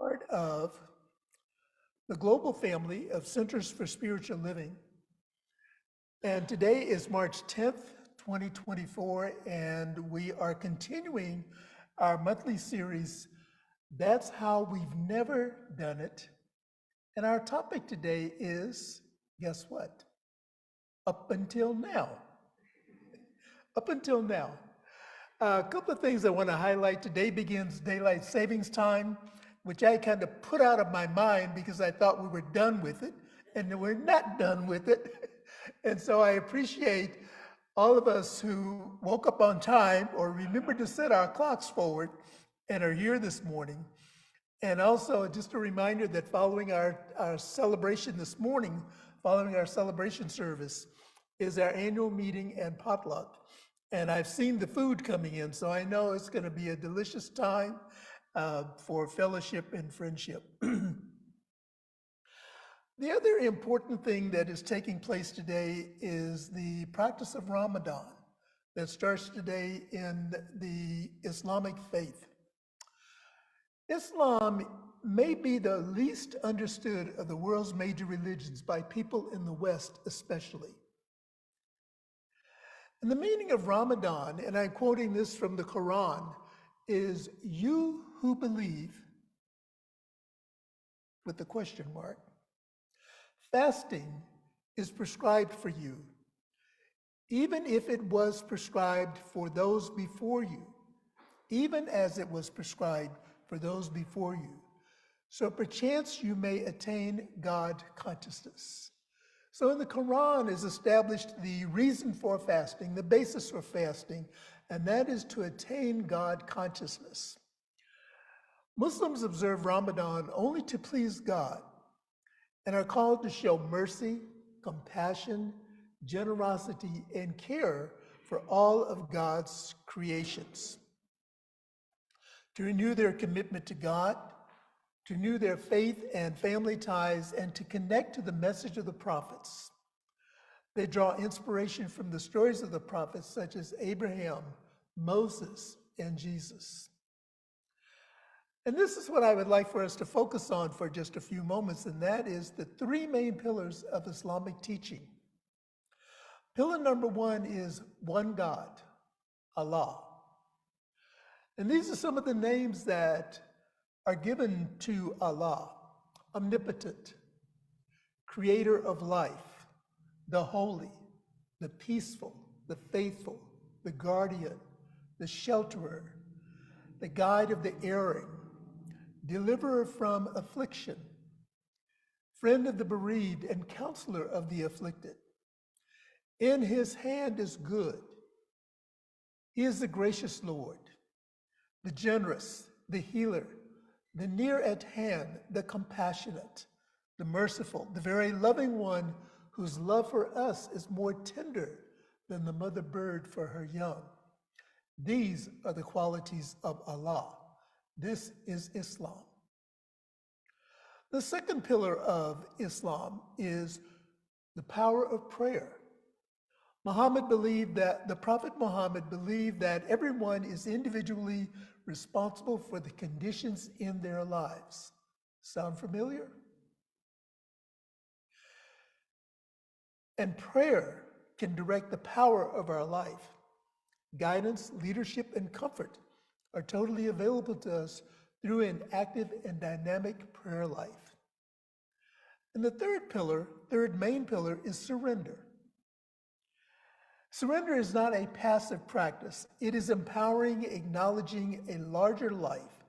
Part of the global family of Centers for Spiritual Living. And today is March 10th, 2024, and we are continuing our monthly series, That's How We've Never Done It. And our topic today is, guess what? Up until now. Up until now. A couple of things I want to highlight. Today begins daylight savings time, which I kind of put out of my mind because I thought we were done with it, and we're not done with it. And so I appreciate all of us who woke up on time or remembered to set our clocks forward and are here this morning. And also just a reminder that following our celebration this morning, following our celebration service, is our annual meeting and potluck. And I've seen the food coming in, so I know it's going to be a delicious time for fellowship and friendship. The other important thing that is taking place today is the practice of Ramadan that starts today in the Islamic faith. Islam may be the least understood of the world's major religions by people in the West especially. And the meaning of Ramadan, and I'm quoting this from the Quran, is you who believe, with the question mark, fasting is prescribed for you, even if it was prescribed for those before you, even as it was prescribed for those before you. So perchance you may attain God consciousness. So in the Quran is established the reason for fasting, the basis for fasting, and that is to attain God consciousness. Muslims observe Ramadan only to please God and are called to show mercy, compassion, generosity, and care for all of God's creations, to renew their commitment to God, to renew their faith and family ties, and to connect to the message of the prophets. They draw inspiration from the stories of the prophets such as Abraham, Moses, and Jesus. And this is what I would like for us to focus on for just a few moments, and that is the three main pillars of Islamic teaching. Pillar number one is one God, Allah. And these are some of the names that are given to Allah: omnipotent, creator of life, the holy, the peaceful, the faithful, the guardian, the shelterer, the guide of the erring, deliverer from affliction, friend of the bereaved and counselor of the afflicted. In his hand is good. He is the gracious Lord, the generous, the healer, the near at hand, the compassionate, the merciful, the very loving one whose love for us is more tender than the mother bird for her young. These are the qualities of Allah. This is Islam. The second pillar of Islam is the power of prayer. The Prophet Muhammad believed that everyone is individually responsible for the conditions in their lives. Sound familiar? And prayer can direct the power of our life. Guidance, leadership, and comfort are totally available to us through an active and dynamic prayer life. And the third main pillar is surrender. Surrender is not a passive practice. It is empowering, acknowledging a larger life.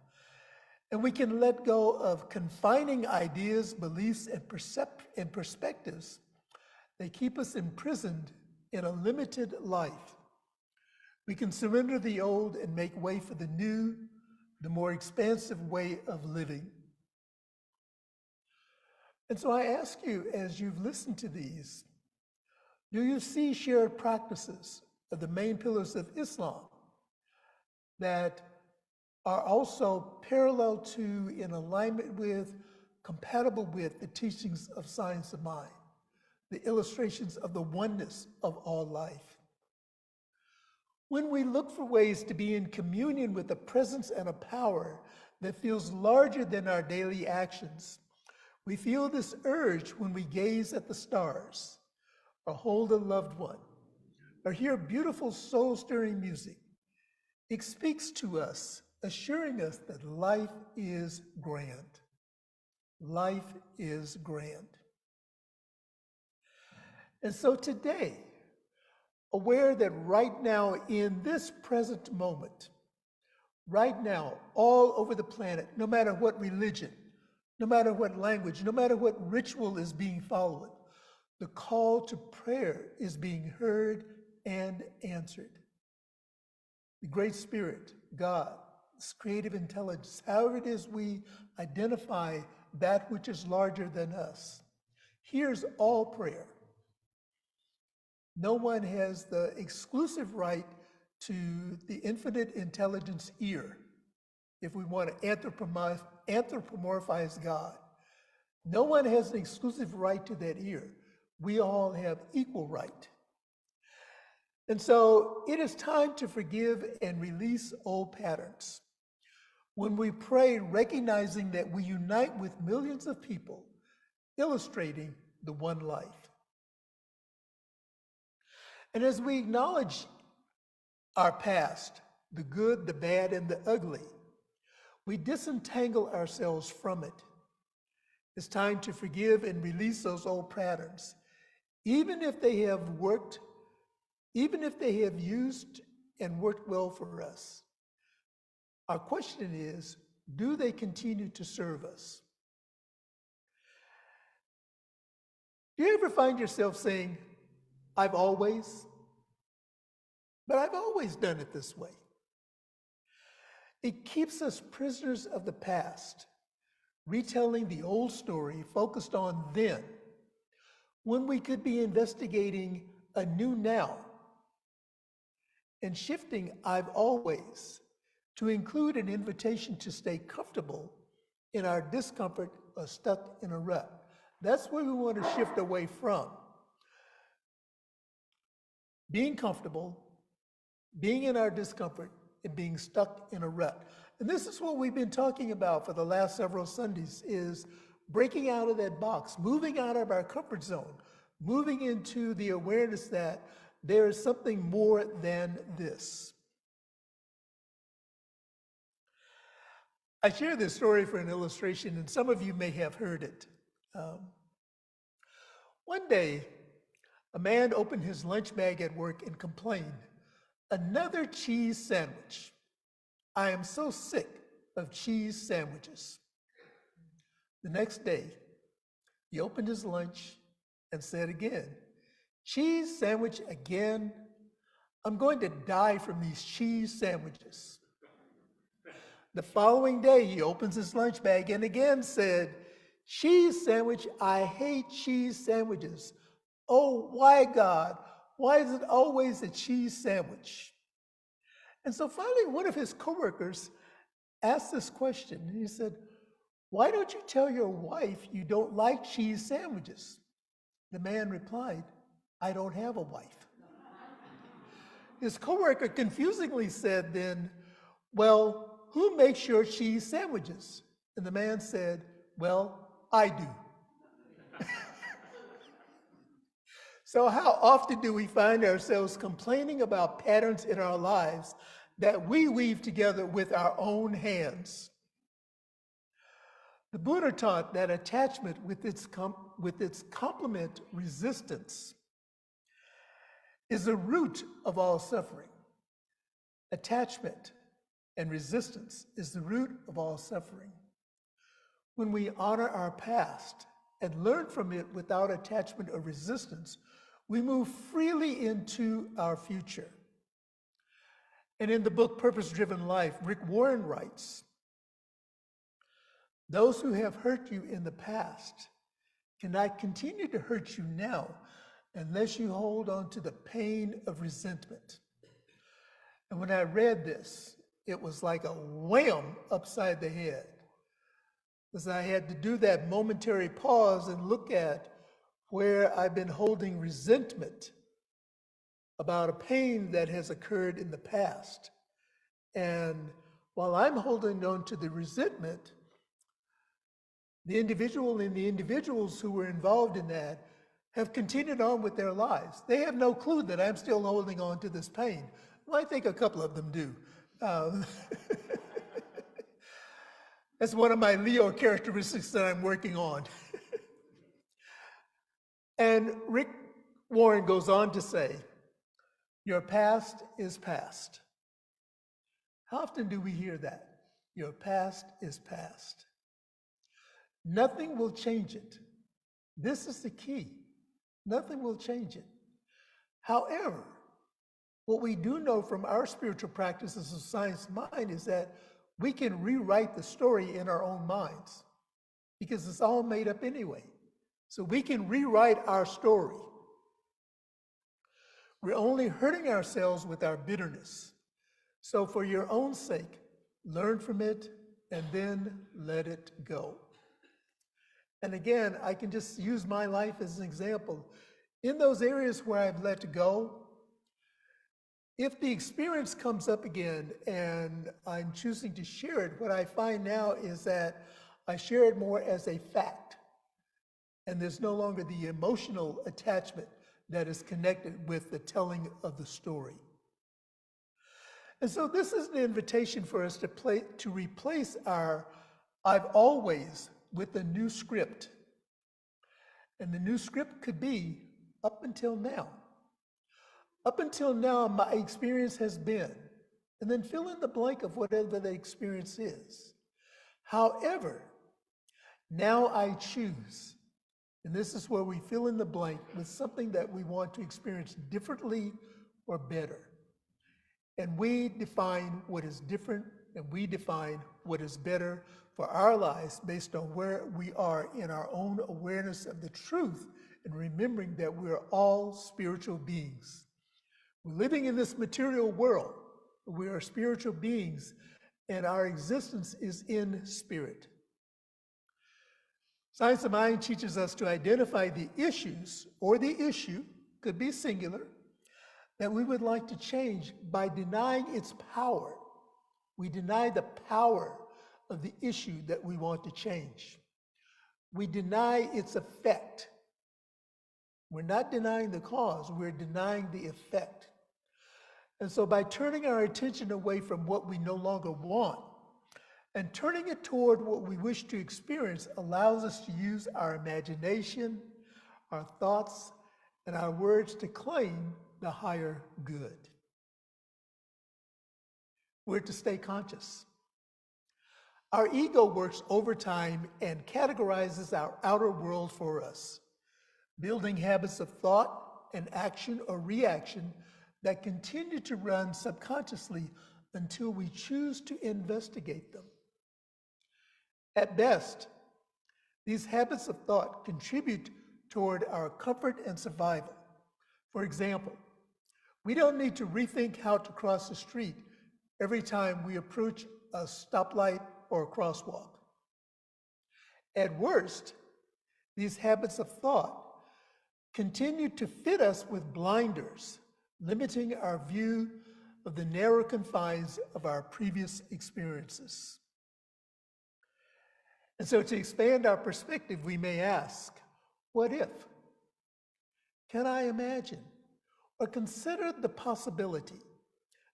And we can let go of confining ideas, beliefs, and perspectives that keep us imprisoned in a limited life. We can surrender the old and make way for the new, the more expansive way of living. And so I ask you, as you've listened to these, do you see shared practices of the main pillars of Islam that are also parallel to, in alignment with, compatible with the teachings of science of mind, the illustrations of the oneness of all life? When we look for ways to be in communion with a presence and a power that feels larger than our daily actions. We feel this urge when we gaze at the stars, or hold a loved one, or hear beautiful soul-stirring music. It speaks to us, assuring us that life is grand. Life is grand. And so today, aware that right now, in this present moment, right now, all over the planet, no matter what religion, no matter what language, no matter what ritual is being followed, the call to prayer is being heard and answered. The Great Spirit, God, this creative intelligence, however it is we identify that which is larger than us, hears all prayer. No one has the exclusive right to the infinite intelligence ear, if we want to anthropomorphize God. No one has an exclusive right to that ear. We all have equal right. And so it is time to forgive and release old patterns. When we pray, recognizing that we unite with millions of people, illustrating the one life. And as we acknowledge our past, the good, the bad, and the ugly, we disentangle ourselves from it. It's time to forgive and release those old patterns, even if they have used and worked well for us. Our question is, do they continue to serve us? Do you ever find yourself saying, I've always done it this way? It keeps us prisoners of the past, retelling the old story focused on then, when we could be investigating a new now and shifting I've always to include an invitation to stay comfortable in our discomfort or stuck in a rut. That's where we want to shift away from. Being comfortable, being in our discomfort, and being stuck in a rut. And this is what we've been talking about for the last several Sundays, is breaking out of that box, moving out of our comfort zone, moving into the awareness that there is something more than this. I share this story for an illustration, and some of you may have heard it. One day, a man opened his lunch bag at work and complained, "Another cheese sandwich. I am so sick of cheese sandwiches." The next day, he opened his lunch and said again, "Cheese sandwich again? I'm going to die from these cheese sandwiches." The following day, he opens his lunch bag and again said, "Cheese sandwich, I hate cheese sandwiches. Oh, why, God? Why is it always a cheese sandwich?" And so finally, one of his coworkers asked this question. He said, "Why don't you tell your wife you don't like cheese sandwiches?" The man replied, "I don't have a wife." His coworker confusingly said then, "Well, who makes your cheese sandwiches?" And the man said, "Well, I do." So how often do we find ourselves complaining about patterns in our lives that we weave together with our own hands? The Buddha taught that attachment with its complement, resistance, is the root of all suffering. Attachment and resistance is the root of all suffering. When we honor our past and learn from it without attachment or resistance, we move freely into our future. And in the book Purpose-Driven Life, Rick Warren writes, "Those who have hurt you in the past cannot continue to hurt you now unless you hold on to the pain of resentment." And when I read this, it was like a wham upside the head, because I had to do that momentary pause and look at where I've been holding resentment about a pain that has occurred in the past, and While I'm holding on to the resentment, the individual and the individuals who were involved in that have continued on with their lives. They have no clue that I'm still holding on to this pain. Well, I think a couple of them do. That's one of my Leo characteristics that I'm working on. And Rick Warren goes on to say, your past is past. How often do we hear that? Your past is past. Nothing will change it. This is the key. Nothing will change it. However, what we do know from our spiritual practices of Science Mind is that we can rewrite the story in our own minds because it's all made up anyway. So we can rewrite our story. We're only hurting ourselves with our bitterness. So for your own sake, learn from it and then let it go. And again, I can just use my life as an example. In those areas where I've let go, if the experience comes up again and I'm choosing to share it, what I find now is that I share it more as a fact. And there's no longer the emotional attachment that is connected with the telling of the story. And so this is an invitation for us to replace our I've always with a new script. And the new script could be up until now. Up until now, my experience has been, and then fill in the blank of whatever the experience is. However, now I choose, and this is where we fill in the blank with something that we want to experience differently or better. And we define what is different and we define what is better for our lives based on where we are in our own awareness of the truth and remembering that we're all spiritual beings. We're living in this material world. We are spiritual beings and our existence is in spirit. Science of Mind teaches us to identify the issues or the issue, could be singular, that we would like to change by denying its power. We deny the power of the issue that we want to change. We deny its effect. We're not denying the cause, we're denying the effect. And so by turning our attention away from what we no longer want and turning it toward what we wish to experience allows us to use our imagination, our thoughts, and our words to claim the higher good. We're to stay conscious. Our ego works overtime and categorizes our outer world for us, building habits of thought and action or reaction that continue to run subconsciously until we choose to investigate them. At best, these habits of thought contribute toward our comfort and survival. For example, we don't need to rethink how to cross the street every time we approach a stoplight or a crosswalk. At worst, these habits of thought continue to fit us with blinders, limiting our view of the narrow confines of our previous experiences. And so to expand our perspective, we may ask, what if? Can I imagine? Or consider the possibility.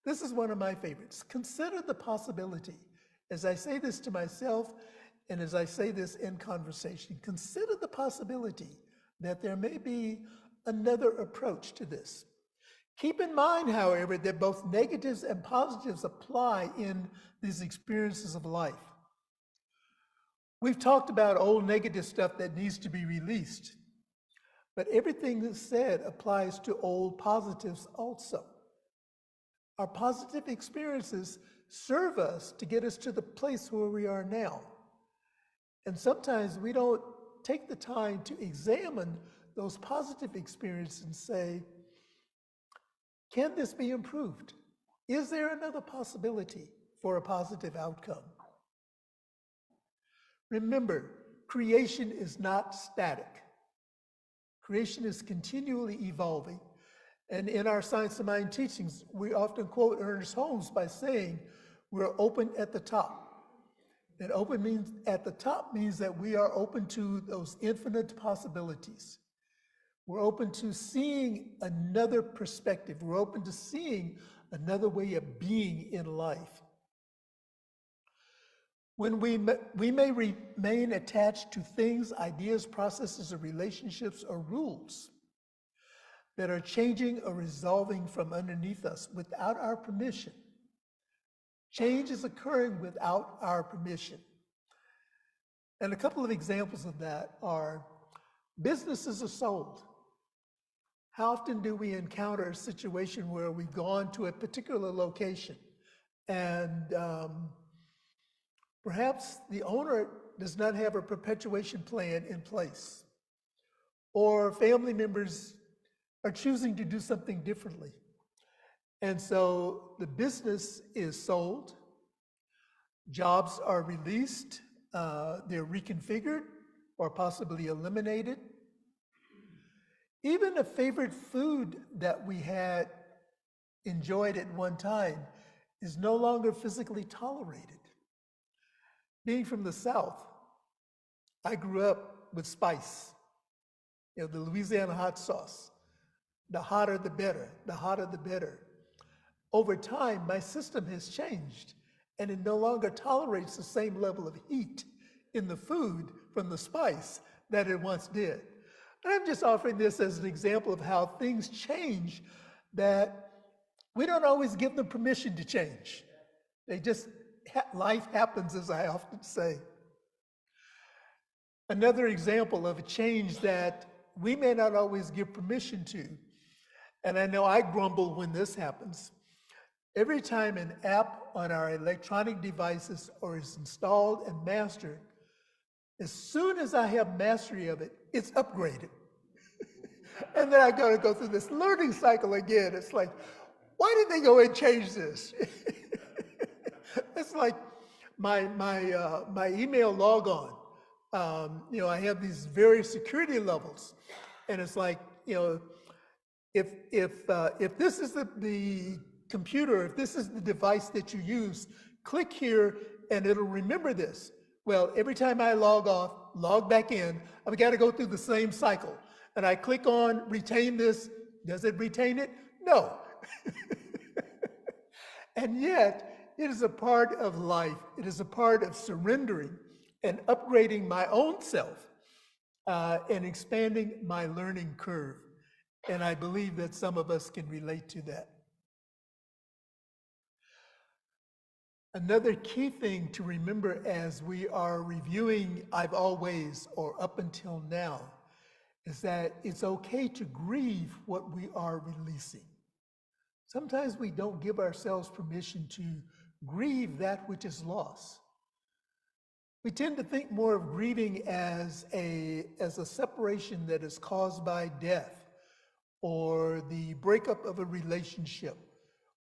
This is one of my favorites. Consider the possibility. As I say this to myself and as I say this in conversation, consider the possibility that there may be another approach to this. Keep in mind, however, that both negatives and positives apply in these experiences of life. We've talked about old negative stuff that needs to be released, but everything that's said applies to old positives also. Our positive experiences serve us to get us to the place where we are now. And sometimes we don't take the time to examine those positive experiences and say, can this be improved? Is there another possibility for a positive outcome? Remember, creation is not static. Creation is continually evolving. And in our Science of Mind teachings, we often quote Ernest Holmes by saying, We're open at the top. And open means at the top means that we are open to those infinite possibilities. We're open to seeing another perspective. We're open to seeing another way of being in life. When we may remain attached to things, ideas, processes, or relationships or rules that are changing or resolving from underneath us without our permission. Change is occurring without our permission. And a couple of examples of that are businesses are sold. How often do we encounter a situation where we've gone to a particular location and perhaps the owner does not have a perpetuation plan in place, or family members are choosing to do something differently? And so the business is sold, jobs are released, they're reconfigured or possibly eliminated. Even a favorite food that we had enjoyed at one time is no longer physically tolerated. Being from the South, I grew up with spice, the Louisiana hot sauce. The hotter the better, the hotter the better. Over time, my system has changed, and it no longer tolerates the same level of heat in the food from the spice that it once did. And I'm just offering this as an example of how things change, that we don't always give them permission to change. They just, life happens, as I often say. Another example of a change that we may not always give permission to, and I know I grumble when this happens. Every time an app on our electronic devices is installed and mastered, as soon as I have mastery of it, it's upgraded. And then I got to go through this learning cycle again. It's like, why did they go and change this? It's like my email logon. I have these various security levels, and it's like, if this is the computer, if this is the device that you use, click here and it'll remember this. Well, every time I log off, log back in, I've got to go through the same cycle. And I click on retain this. Does it retain it? No. And yet, it is a part of life. It is a part of surrendering and upgrading my own self and expanding my learning curve. And I believe that some of us can relate to that. Another key thing to remember as we are reviewing I've always or up until now is that it's okay to grieve what we are releasing. Sometimes we don't give ourselves permission to grieve that which is lost. We tend to think more of grieving as a separation that is caused by death, or the breakup of a relationship,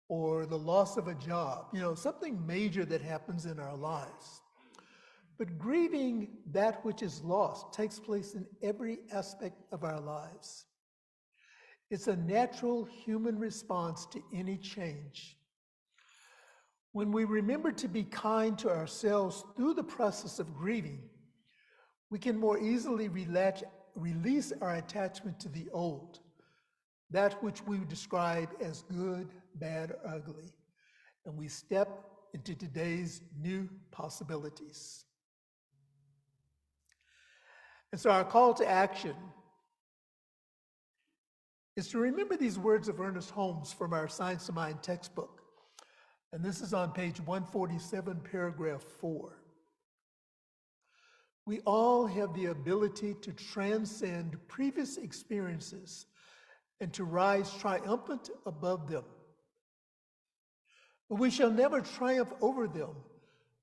or the loss of a job, something major that happens in our lives. But grieving that which is lost takes place in every aspect of our lives. It's a natural human response to any change. When we remember to be kind to ourselves through the process of grieving, we can more easily release our attachment to the old, that which we describe as good, bad, or ugly, and we step into today's new possibilities. And so our call to action is to remember these words of Ernest Holmes from our Science of Mind textbook. And this is on page 147, paragraph 4. We all have the ability to transcend previous experiences and to rise triumphant above them. But we shall never triumph over them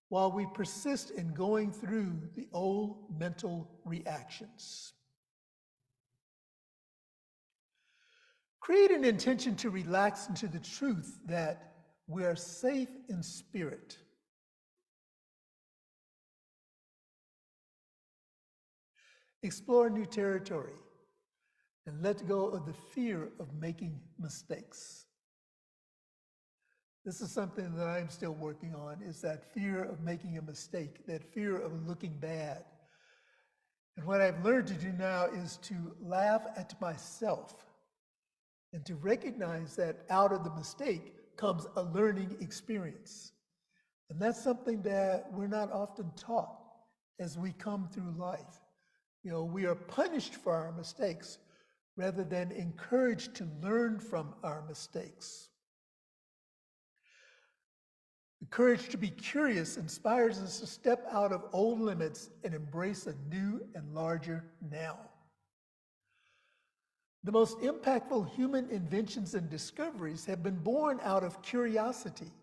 while we persist in going through the old mental reactions. Create an intention to relax into the truth that we are safe in spirit. Explore new territory and let go of the fear of making mistakes. This is something that I'm still working on, is that fear of making a mistake, that fear of looking bad. And what I've learned to do now is to laugh at myself and to recognize that out of the mistake comes a learning experience. And that's something that we're not often taught as we come through life. You know, we are punished for our mistakes rather than encouraged to learn from our mistakes. The courage to be curious inspires us to step out of old limits and embrace a new and larger now. The most impactful human inventions and discoveries have been born out of curiosity.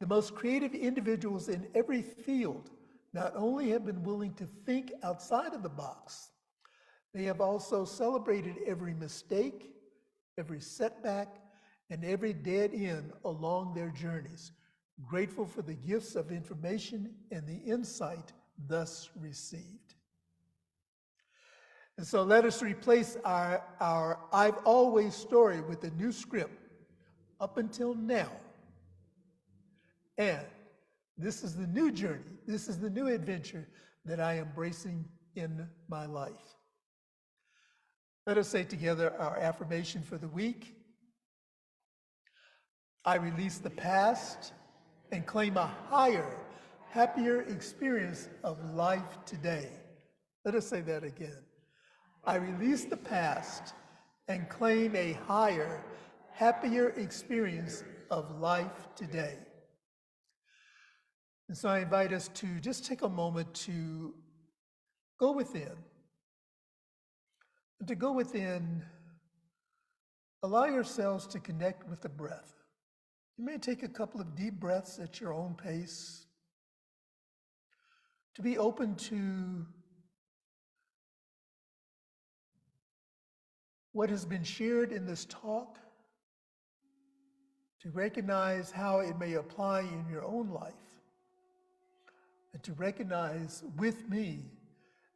The most creative individuals in every field not only have been willing to think outside of the box, they have also celebrated every mistake, every setback, and every dead end along their journeys, grateful for the gifts of information and the insight thus received. And so let us replace our I've always story with a new script, up until now. And this is the new journey, this is the new adventure that I am embracing in my life. Let us say together our affirmation for the week. I release the past and claim a higher, happier experience of life today. Let us say that again. I release the past and claim a higher, happier experience of life today. And so I invite us to just take a moment to go within. And to go within, allow yourselves to connect with the breath. You may take a couple of deep breaths at your own pace, to be open to what has been shared in this talk, to recognize how it may apply in your own life, and to recognize with me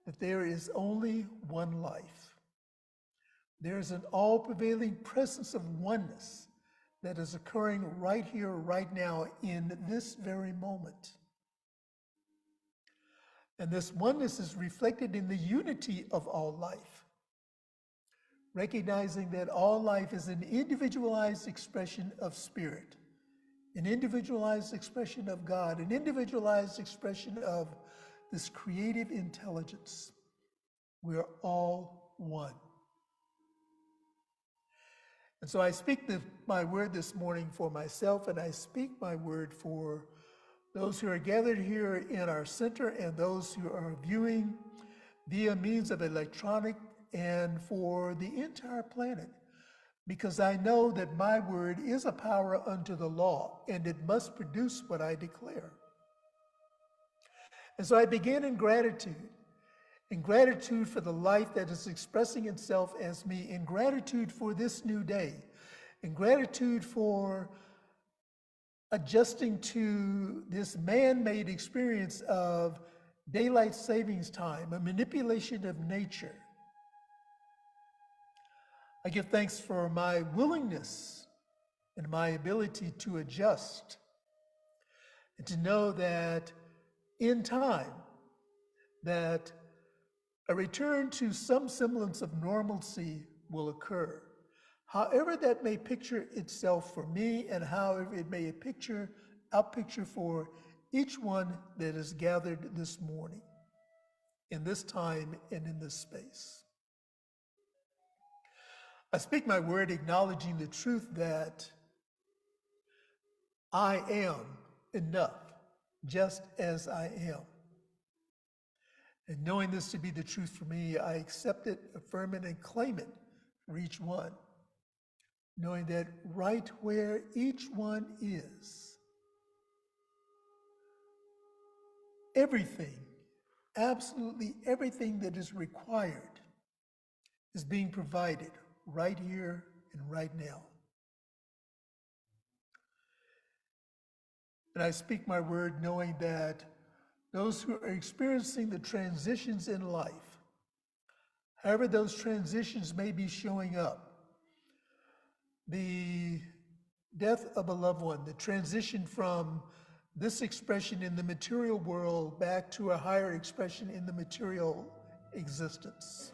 that there is only one life. There is an all-prevailing presence of oneness that is occurring right here, right now, in this very moment. And this oneness is reflected in the unity of all life, recognizing that all life is an individualized expression of spirit, an individualized expression of God, an individualized expression of this creative intelligence. We are all one. And so I speak my word this morning for myself, and I speak my word for those who are gathered here in our center and those who are viewing via means of electronic, and for the entire planet, because I know that my word is a power unto the law, and it must produce what I declare. And so I begin in gratitude for the life that is expressing itself as me, in gratitude for this new day, in gratitude for adjusting to this man-made experience of daylight savings time, a manipulation of nature. I give thanks for my willingness and my ability to adjust, and to know that in time, that a return to some semblance of normalcy will occur. However that may picture itself for me, and however it may outpicture for each one that is gathered this morning, in this time and in this space. I speak my word acknowledging the truth that I am enough, just as I am. And knowing this to be the truth for me, I accept it, affirm it, and claim it for each one, knowing that right where each one is, everything, absolutely everything that is required is being provided right here and right now. And I speak my word knowing that those who are experiencing the transitions in life, however those transitions may be showing up, the death of a loved one, the transition from this expression in the material world back to a higher expression in the material existence.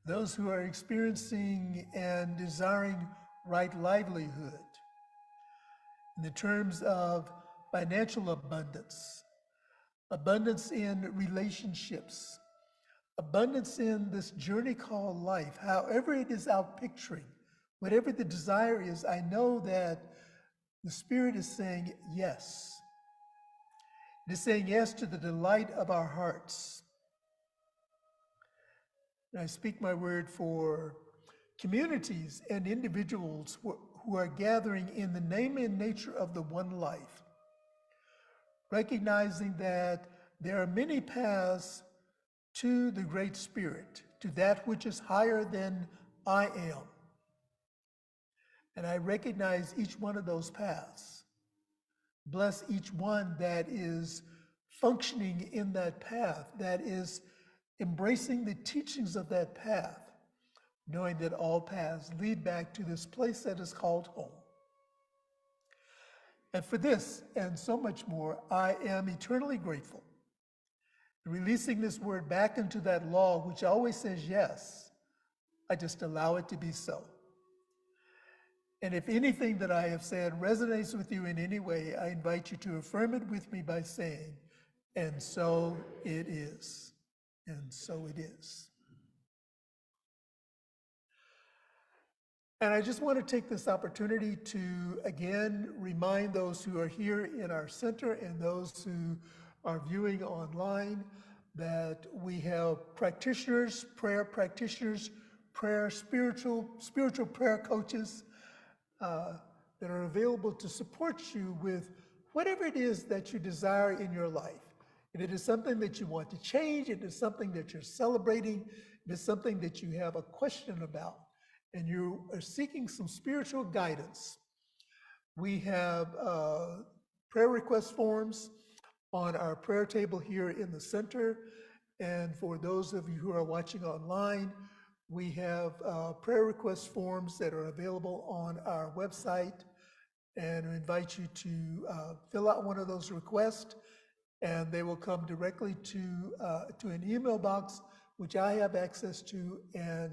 Those who are experiencing and desiring right livelihood in the terms of financial abundance, abundance in relationships, abundance in this journey called life, however it is out picturing, whatever the desire is, I know that the Spirit is saying yes. It is saying yes to the delight of our hearts. And I speak my word for communities and individuals who are gathering in the name and nature of the one life, recognizing that there are many paths to the Great Spirit, to that which is higher than I am. And I recognize each one of those paths. Bless each one that is functioning in that path, that is embracing the teachings of that path, knowing that all paths lead back to this place that is called home. And for this and so much more, I am eternally grateful. Releasing this word back into that law, which always says yes, I just allow it to be so. And if anything that I have said resonates with you in any way, I invite you to affirm it with me by saying, and so it is. And so it is. And I just want to take this opportunity to again remind those who are here in our center and those who are viewing online that we have practitioners, prayer, spiritual prayer coaches that are available to support you with whatever it is that you desire in your life. If it is something that you want to change, if it is something that you're celebrating, if it's something that you have a question about, and you are seeking some spiritual guidance, we have prayer request forms on our prayer table here in the center. And for those of you who are watching online, we have prayer request forms that are available on our website, and I invite you to fill out one of those requests, and they will come directly to an email box, which I have access to, and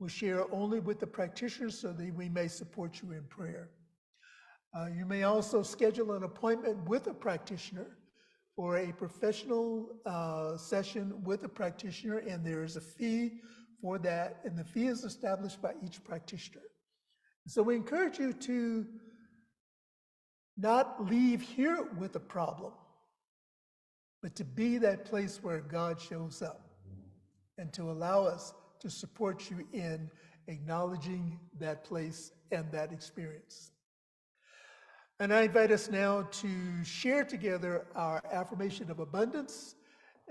will share only with the practitioners so that we may support you in prayer. You may also schedule an appointment with a practitioner for a professional session with a practitioner, and there is a fee for that, and the fee is established by each practitioner. So we encourage you to not leave here with a problem, but to be that place where God shows up, and to allow us to support you in acknowledging that place and that experience. And I invite us now to share together our affirmation of abundance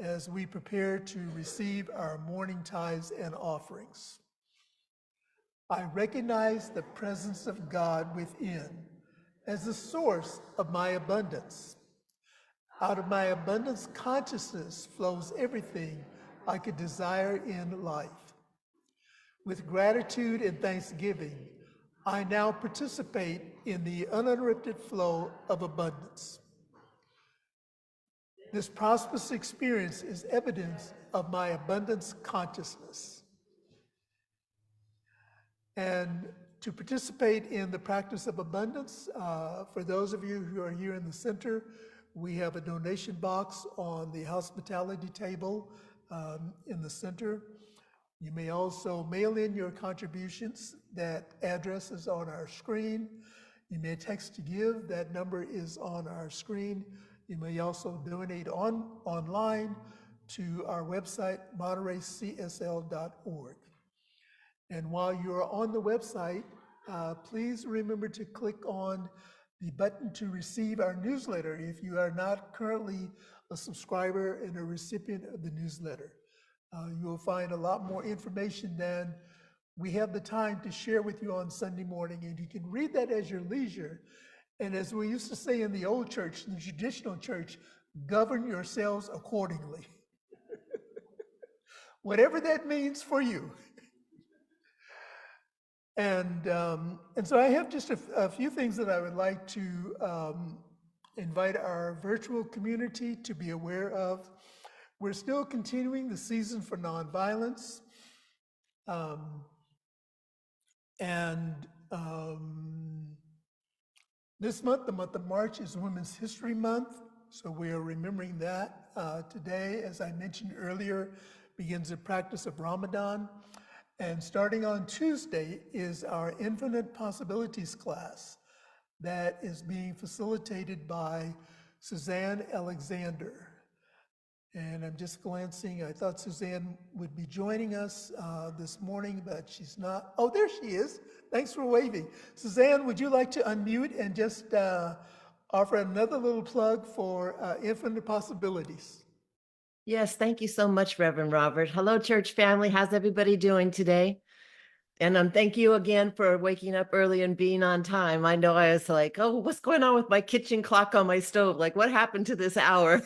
as we prepare to receive our morning tithes and offerings. I recognize the presence of God within as the source of my abundance. Out of my abundance consciousness flows everything I could desire in life. With gratitude and thanksgiving, I now participate in the uninterrupted flow of abundance. This prosperous experience is evidence of my abundance consciousness. And to participate in the practice of abundance, for those of you who are here in the center, we have a donation box on the hospitality table in the center. You may also mail in your contributions. That address is on our screen. You may text to give. That number is on our screen. You may also donate online to our website, montereycsl.org. And while you're on the website, please remember to click on the button to receive our newsletter if you are not currently a subscriber and a recipient of the newsletter. You will find a lot more information than we have the time to share with you on Sunday morning, and you can read that as your leisure. And as we used to say in the old church, the traditional church, govern yourselves accordingly. Whatever that means for you. And so I have just a few things that I would like to invite our virtual community to be aware of. We're still continuing the season for nonviolence. And this month, the month of March, is Women's History Month. So we are remembering that. Today, as I mentioned earlier, begins the practice of Ramadan. And starting on Tuesday is our Infinite Possibilities class that is being facilitated by Suzanne Alexander. And I'm just glancing, I thought Suzanne would be joining us this morning, but she's not. Oh, there she is. Thanks for waving. Suzanne, would you like to unmute and just offer another little plug for Infinite Possibilities? Yes, thank you so much, Reverend Robert. Hello, church family. How's everybody doing today? And thank you again for waking up early and being on time. I know I was like, oh, what's going on with my kitchen clock on my stove? Like, what happened to this hour?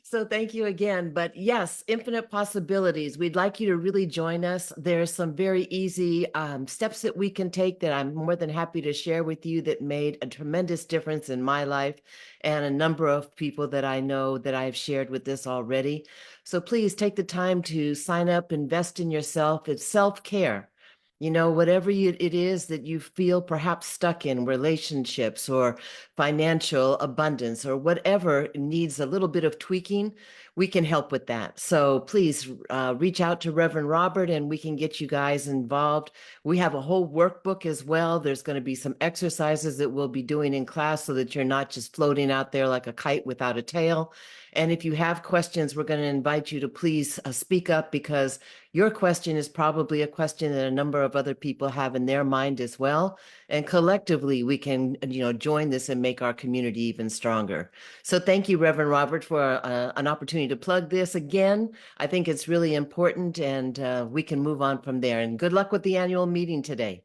So thank you again. But yes, Infinite Possibilities. We'd like you to really join us. There's some very easy steps that we can take that I'm more than happy to share with you that made a tremendous difference in my life and a number of people that I know that I've shared with this already. So please take the time to sign up, invest in yourself. It's self-care. You know, whatever it is that you feel perhaps stuck in relationships or financial abundance or whatever needs a little bit of tweaking, we can help with that. So please reach out to Reverend Robert and we can get you guys involved. We have a whole workbook as well. There's going to be some exercises that we'll be doing in class so that you're not just floating out there like a kite without a tail. And if you have questions, we're going to invite you to please speak up, because your question is probably a question that a number of other people have in their mind as well. And collectively, we can, join this and make our community even stronger. So thank you, Reverend Robert, for an opportunity to plug this again. I think it's really important, and we can move on from there. And good luck with the annual meeting today.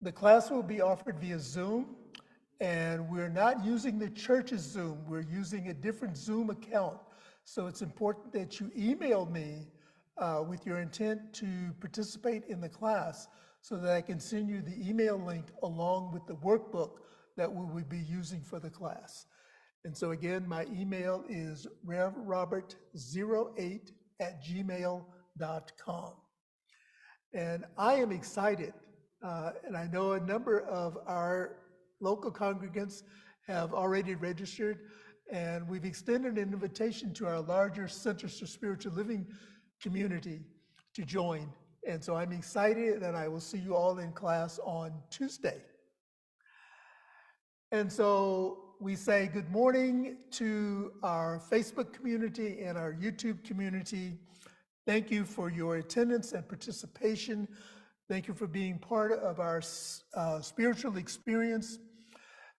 The class will be offered via Zoom, and we're not using the church's Zoom. We're using a different Zoom account. So it's important that you email me with your intent to participate in the class so that I can send you the email link along with the workbook that we will be using for the class. And so again, my email is revrobert08@gmail.com. And I am excited, and I know a number of our local congregants have already registered, and we've extended an invitation to our larger Centers for Spiritual Living community to join. And so I'm excited, and I will see you all in class on Tuesday. And so we say good morning to our Facebook community and our YouTube community. Thank you for your attendance and participation. Thank you for being part of our spiritual experience.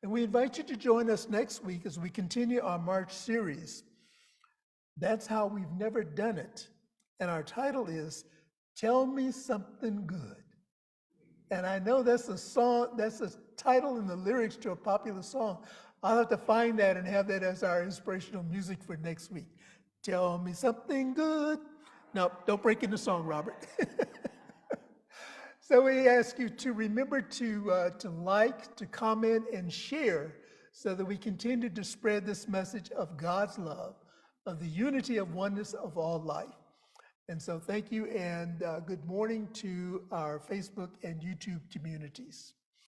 And we invite you to join us next week as we continue our March series. That's how we've never done it. And our title is Tell Me Something Good. And I know that's a song, that's a title and the lyrics to a popular song. I'll have to find that and have that as our inspirational music for next week. Tell me something good. No, don't break into song, Robert. So we ask you to remember to like, to comment, and share so that we continue to spread this message of God's love, of the unity of oneness of all life. And so thank you, and good morning to our Facebook and YouTube communities.